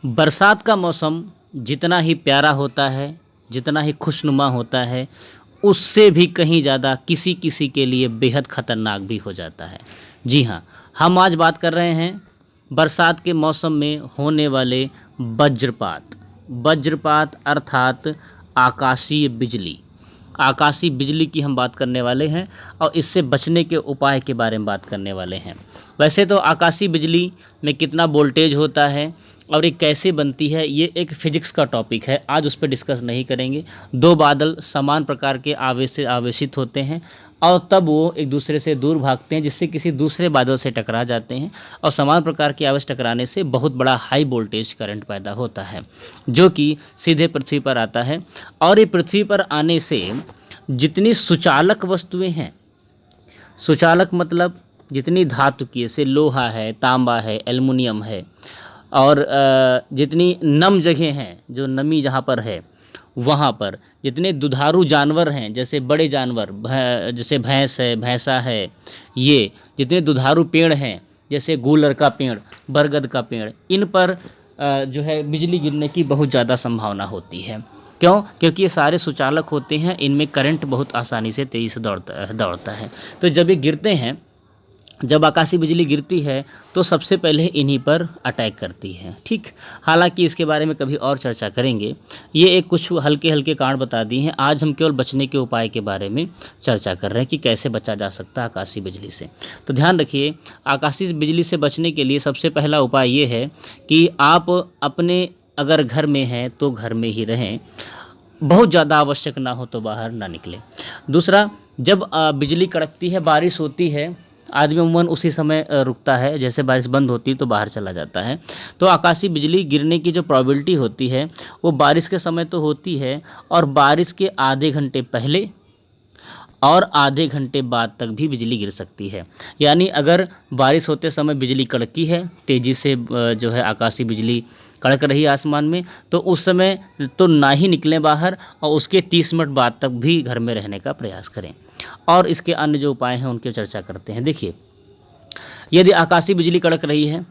बरसात का मौसम जितना ही प्यारा होता है, जितना ही खुशनुमा होता है, उससे भी कहीं ज़्यादा किसी किसी के लिए बेहद ख़तरनाक भी हो जाता है। जी हाँ, हम आज बात कर रहे हैं बरसात के मौसम में होने वाले वज्रपात। वज्रपात अर्थात आकाशीय बिजली। आकाशीय बिजली की हम बात करने वाले हैं और इससे बचने के उपाय के बारे में बात करने वाले हैं। वैसे तो आकाशीय बिजली में कितना वोल्टेज होता है और ये कैसे बनती है, ये एक फिजिक्स का टॉपिक है, आज उस पर डिस्कस नहीं करेंगे। दो बादल समान प्रकार के आवेश से आवेशित होते हैं और तब वो एक दूसरे से दूर भागते हैं, जिससे किसी दूसरे बादल से टकरा जाते हैं और समान प्रकार के आवेश टकराने से बहुत बड़ा हाई वोल्टेज करंट पैदा होता है, जो कि सीधे पृथ्वी पर आता है। और ये पृथ्वी पर आने से जितनी सुचालक वस्तुएं हैं, सुचालक मतलब जितनी धातु की, जैसे लोहा है, तांबा है, एल्युमिनियम है, और जितनी नम जगह हैं, जो नमी जहाँ पर है वहाँ पर जितने दुधारू जानवर हैं, जैसे बड़े जानवर जैसे भैंस है, भैंसा है, ये जितने दुधारू पेड़ हैं, जैसे गूलर का पेड़, बरगद का पेड़, इन पर जो है बिजली गिरने की बहुत ज़्यादा संभावना होती है। क्यों? क्योंकि ये सारे सुचालक होते हैं, इनमें करंट बहुत आसानी से तेज़ी से दौड़ता है। तो जब ये गिरते हैं, जब आकाशीय बिजली गिरती है तो सबसे पहले इन्हीं पर अटैक करती है। ठीक, हालांकि इसके बारे में कभी और चर्चा करेंगे। ये एक कुछ हल्के हल्के कारण बता दिए हैं, आज हम केवल बचने के उपाय के बारे में चर्चा कर रहे हैं कि कैसे बचा जा सकता है आकाशीय बिजली से। तो ध्यान रखिए, आकाशीय बिजली से बचने के लिए सबसे पहला उपाय ये है कि आप अपने अगर घर में हैं तो घर में ही रहें, बहुत ज़्यादा आवश्यक ना हो तो बाहर ना निकलें। दूसरा, जब बिजली कड़कती है, बारिश होती है, आदमी अमूमन उसी समय रुकता है, जैसे बारिश बंद होती है तो बाहर चला जाता है। तो आकाशीय बिजली गिरने की जो प्रोबेबिलिटी होती है वो बारिश के समय तो होती है, और बारिश के आधे घंटे पहले और आधे घंटे बाद तक भी बिजली गिर सकती है। यानी अगर बारिश होते समय बिजली कड़की है, तेज़ी से जो है आकाशीय बिजली कड़क रही है आसमान में, तो उस समय तो ना ही निकलें बाहर, और उसके 30 मिनट बाद तक भी घर में रहने का प्रयास करें। और इसके अन्य जो उपाय हैं उनकी चर्चा करते हैं। देखिए, यदि आकाशीय बिजली कड़क रही है,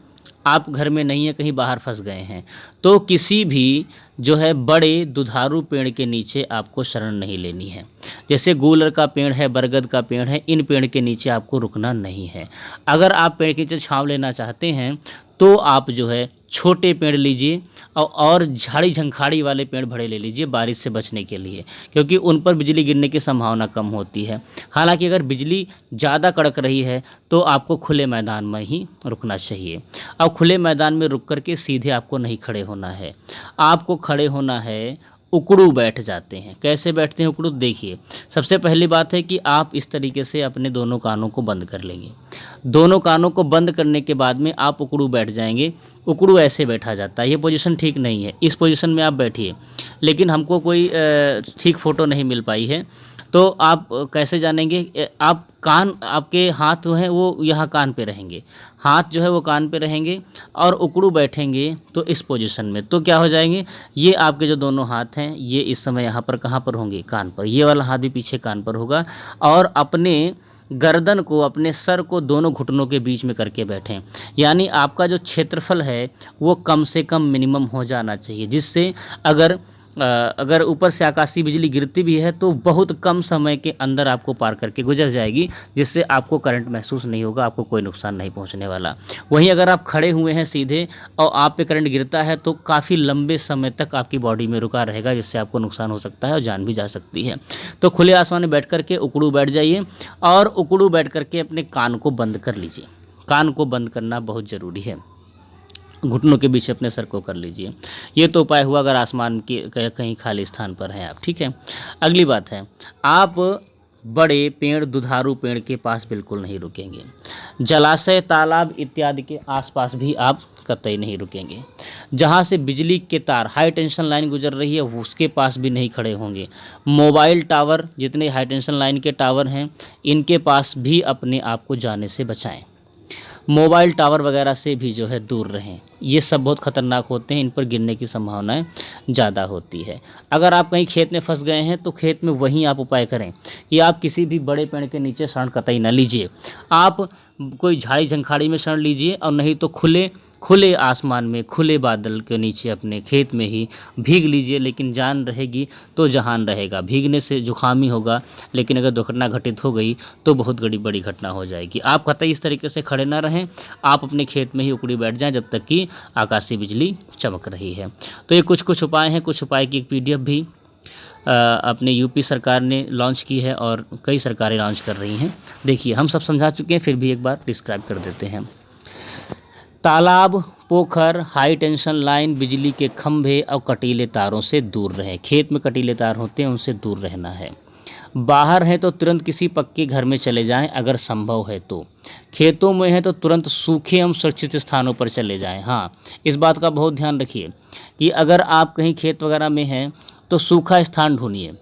आप घर में नहीं हैं, कहीं बाहर फंस गए हैं, तो किसी भी जो है बड़े दुधारू पेड़ के नीचे आपको शरण नहीं लेनी है। जैसे गूलर का पेड़ है, बरगद का पेड़ है, इन पेड़ के नीचे आपको रुकना नहीं है। अगर आप पेड़ के नीचे छांव लेना चाहते हैं तो आप जो है छोटे पेड़ लीजिए और झाड़ी झंखाड़ी वाले पेड़ बड़े ले लीजिए बारिश से बचने के लिए, क्योंकि उन पर बिजली गिरने की संभावना कम होती है। हालांकि अगर बिजली ज़्यादा कड़क रही है तो आपको खुले मैदान में ही रुकना चाहिए। और खुले मैदान में रुक कर के सीधे आपको नहीं खड़े होना है, आपको खड़े होना है, उकड़ू बैठ जाते हैं। कैसे बैठते हैं उकड़ू? देखिए, सबसे पहली बात है कि आप इस तरीके से अपने दोनों कानों को बंद कर लेंगे। दोनों कानों को बंद करने के बाद में आप उकड़ू बैठ जाएंगे। उकड़ू ऐसे बैठा जाता है, ये पोजीशन ठीक नहीं है, इस पोजीशन में आप बैठिए। लेकिन हमको कोई ठीक फ़ोटो नहीं मिल पाई है, तो आप कैसे जानेंगे? आप कान, आपके हाथ जो हैं वो यहाँ कान पे रहेंगे, हाथ जो है वो कान पे रहेंगे और उकड़ू बैठेंगे तो इस पोजीशन में। तो क्या हो जाएंगे, ये आपके जो दोनों हाथ हैं ये इस समय यहाँ पर कहाँ पर होंगे? कान पर। ये वाला हाथ भी पीछे कान पर होगा, और अपने गर्दन को, अपने सर को दोनों घुटनों के बीच में करके बैठें। यानी आपका जो क्षेत्रफल है वो कम से कम मिनिमम हो जाना चाहिए, जिससे अगर ऊपर से आकाशीय बिजली गिरती भी है तो बहुत कम समय के अंदर आपको पार करके गुजर जाएगी, जिससे आपको करंट महसूस नहीं होगा, आपको कोई नुकसान नहीं पहुंचने वाला। वहीं अगर आप खड़े हुए हैं सीधे और आप पे करंट गिरता है तो काफ़ी लंबे समय तक आपकी बॉडी में रुका रहेगा, जिससे आपको नुकसान हो सकता है और जान भी जा सकती है। तो खुले आसमान में बैठ करके उकड़ू बैठ जाइए, और उकड़ू बैठ करके अपने कान को बंद कर लीजिए। कान को बंद करना बहुत ज़रूरी है। घुटनों के बीच अपने सर को कर लीजिए। ये तो उपाय हुआ अगर आसमान के कहीं खाली स्थान पर हैं आप। ठीक है, अगली बात है, आप बड़े पेड़, दुधारू पेड़ के पास बिल्कुल नहीं रुकेंगे। जलाशय, तालाब इत्यादि के आसपास भी आप कतई नहीं रुकेंगे। जहाँ से बिजली के तार, हाई टेंशन लाइन गुजर रही है, उसके पास भी नहीं खड़े होंगे। मोबाइल टावर, जितने हाई टेंशन लाइन के टावर हैं, इनके पास भी अपने आप को जाने से बचाएं। मोबाइल टावर वगैरह से भी जो है दूर रहें। ये सब बहुत खतरनाक होते हैं, इन पर गिरने की संभावनाएं ज़्यादा होती है। अगर आप कहीं खेत में फंस गए हैं तो खेत में वहीं आप उपाय करें कि आप किसी भी बड़े पेड़ के नीचे शरण कतई न लीजिए। आप कोई झाड़ी झंखाड़ी में शरण लीजिए, और नहीं तो खुले खुले आसमान में, खुले बादल के नीचे अपने खेत में ही भीग लीजिए। लेकिन जान रहेगी तो जहान रहेगा। भीगने से जुकाम ही होगा, लेकिन अगर दुर्घटना घटित हो गई तो बहुत बड़ी घटना हो जाएगी। आप कतई इस तरीके से खड़े ना रहें, आप अपने खेत में ही उकड़ी बैठ जाएं जब तक कि आकाशीय बिजली चमक रही है। तो ये कुछ उपाय हैं। कुछ उपाय की एक PDF भी अपने यूपी सरकार ने लॉन्च की है, और कई सरकारें लॉन्च कर रही हैं। देखिए, हम सब समझा चुके हैं, फिर भी एक बार डिस्क्राइब कर देते हैं। तालाब, पोखर, हाई टेंशन लाइन, बिजली के खंभे और कटीले तारों से दूर रहें। खेत में कटीले तार होते हैं, उनसे दूर रहना है। बाहर है तो तुरंत किसी पक्के घर में चले जाएं अगर संभव है तो। खेतों में है तो तुरंत सूखे एवं सुरक्षित स्थानों पर चले जाएं। हाँ, इस बात का बहुत ध्यान रखिए कि अगर आप कहीं खेत वगैरह में हैं तो सूखा स्थान ढूंढिए।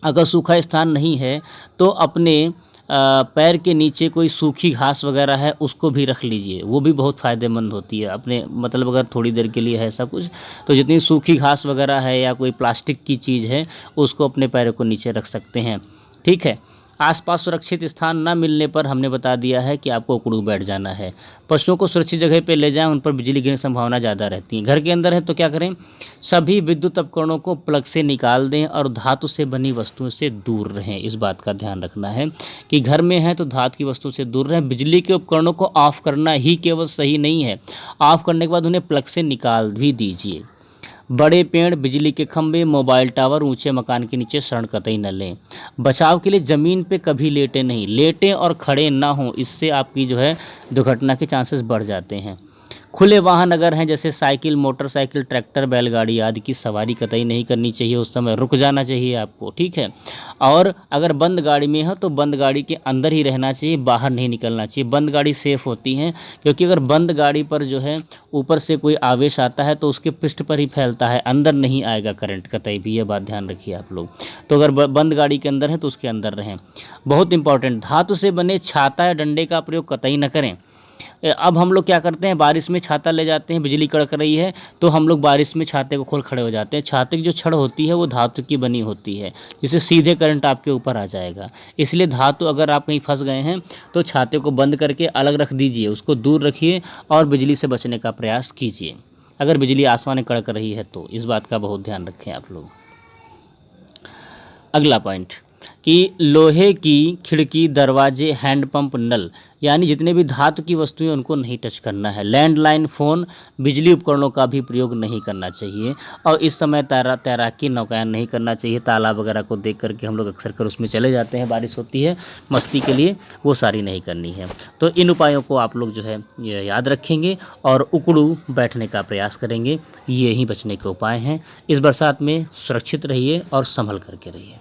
अगर सूखा स्थान नहीं है तो अपने पैर के नीचे कोई सूखी घास वगैरह है उसको भी रख लीजिए, वो भी बहुत फ़ायदेमंद होती है। अपने मतलब अगर थोड़ी देर के लिए है ऐसा कुछ, तो जितनी सूखी घास वगैरह है या कोई प्लास्टिक की चीज़ है उसको अपने पैरों को नीचे रख सकते हैं। ठीक है। आसपास सुरक्षित स्थान न मिलने पर हमने बता दिया है कि आपको उकड़ू बैठ जाना है। पशुओं को सुरक्षित जगह पे ले जाएं, उन पर बिजली गिरने की संभावना ज़्यादा रहती है। घर के अंदर है तो क्या करें, सभी विद्युत उपकरणों को प्लग से निकाल दें और धातु से बनी वस्तुओं से दूर रहें। इस बात का ध्यान रखना है कि घर में है तो धातु की वस्तुओं से दूर रहें। बिजली के उपकरणों को ऑफ करना ही केवल सही नहीं है, ऑफ करने के बाद उन्हें प्लग से निकाल भी दीजिए। बड़े पेड़, बिजली के खंभे, मोबाइल टावर, ऊंचे मकान के नीचे शरण कतई न लें। बचाव के लिए ज़मीन पे कभी लेटे नहीं, लेटें और खड़े ना हों, इससे आपकी जो है दुर्घटना के चांसेस बढ़ जाते हैं। खुले वाहन अगर हैं जैसे साइकिल, मोटरसाइकिल, ट्रैक्टर, बैलगाड़ी आदि की सवारी कतई नहीं करनी चाहिए, उस समय रुक जाना चाहिए आपको। ठीक है। और अगर बंद गाड़ी में हो तो बंद गाड़ी के अंदर ही रहना चाहिए, बाहर नहीं निकलना चाहिए। बंद गाड़ी सेफ़ होती हैं, क्योंकि अगर बंद गाड़ी पर जो है ऊपर से कोई आवेश आता है तो उसके पृष्ठ पर ही फैलता है, अंदर नहीं आएगा करंट कतई भी। ये बात ध्यान रखिए आप लोग। तो अगर बंद गाड़ी के अंदर है तो उसके अंदर रहें। बहुत इंपॉर्टेंट, धातु से बने छाता या डंडे का प्रयोग कतई न करें। अब हम लोग क्या करते हैं, बारिश में छाता ले जाते हैं, बिजली कड़क रही है तो हम लोग बारिश में छाते को खोल खड़े हो जाते हैं। छाते की जो छड़ होती है वो धातु की बनी होती है, जिससे सीधे करंट आपके ऊपर आ जाएगा। इसलिए धातु, अगर आप कहीं फंस गए हैं तो छाते को बंद करके अलग रख दीजिए, उसको दूर रखिए और बिजली से बचने का प्रयास कीजिए। अगर बिजली आसमान में कड़क रही है तो इस बात का बहुत ध्यान रखें आप लोग। अगला पॉइंट कि लोहे की खिड़की, दरवाजे, हैंडपंप, नल यानी जितने भी धातु की वस्तुएं उनको नहीं टच करना है। लैंडलाइन, फ़ोन, बिजली उपकरणों का भी प्रयोग नहीं करना चाहिए। और इस समय तैराकी, नौकायन नहीं करना चाहिए। तालाब वगैरह को देख करके हम लोग अक्सर कर उसमें चले जाते हैं, बारिश होती है मस्ती के लिए, वो सारी नहीं करनी है। तो इन उपायों को आप लोग जो है ये याद रखेंगे और उकड़ू बैठने का प्रयास करेंगे। ये ही बचने के उपाय हैं। इस बरसात में सुरक्षित रहिए और संभल करके रहिए।